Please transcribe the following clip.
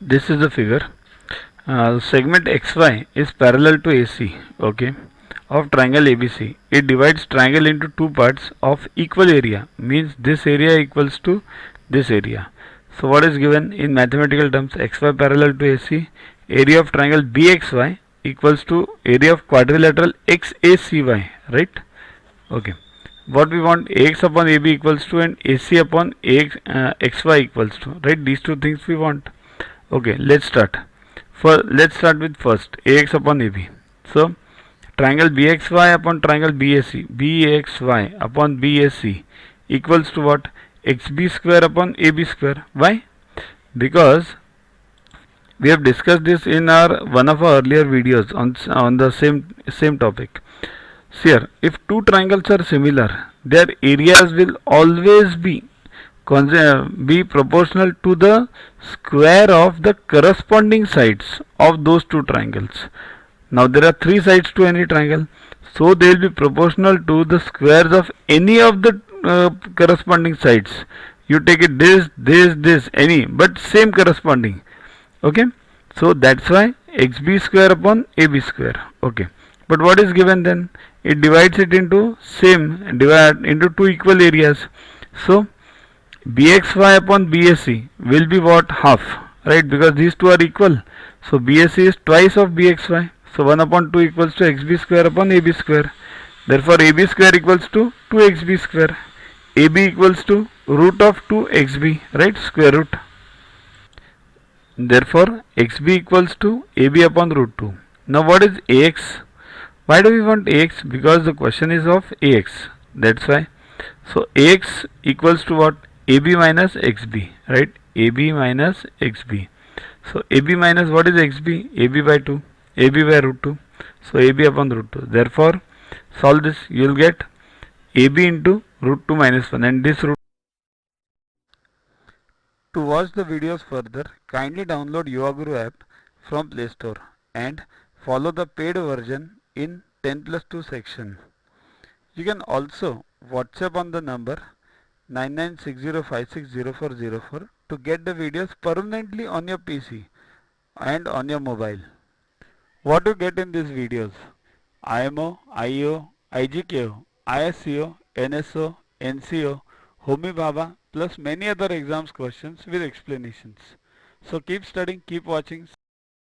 This is the figure. Segment XY is parallel to AC, okay, of triangle ABC. It divides triangle into two parts of equal area, means this area equals to this area. So what is given in mathematical terms? XY parallel to AC, area of triangle BXY equals to area of quadrilateral XACY, right? Okay. What we want, AX upon AB equals to and AC upon AX, XY equals to, right? These two things we want. Okay, let's start. Let's start with first AX upon AB. So triangle BXY upon triangle BAC, BXY upon BAC equals to what? XB square upon AB square. Why? Because we have discussed this in our one of our earlier videos on the same topic. See here, if two triangles are similar, their areas will always be proportional to the square of the corresponding sides of those two triangles. Now there are three sides to any triangle, so they will be proportional to the squares of any of the corresponding sides. You take it this, any, but same corresponding. Okay, so that's why xb square upon ab square. Okay, but what is given then? It divides it into divide into two equal areas. So bxy upon bac will be what? Half, right? Because these two are equal. So bac is twice of bxy. So 1 upon 2 equals to xb square upon ab square. Therefore ab square equals to 2xb square. ab equals to root of 2xb, right? Square root. Therefore xb equals to ab upon root 2. Now what is ax? Why do we want ax? Because the question is of ax. That's why. So ax equals to what? ab minus xb, right? ab minus xb. So ab minus what is xb? ab by 2. ab by root 2. So ab upon root 2. Therefore solve this. You will get ab into root 2 minus 1, and this root. To watch the videos further, kindly download Guru app from Play Store and follow the paid version in 10+2 section. You can also WhatsApp on the number 9960560404 to get the videos permanently on your PC and on your mobile. What you get in these videos? IMO, IO, IGKO, ISCO, NSO, NCO, Homi Bhabha plus many other exams questions with explanations. So keep studying, keep watching.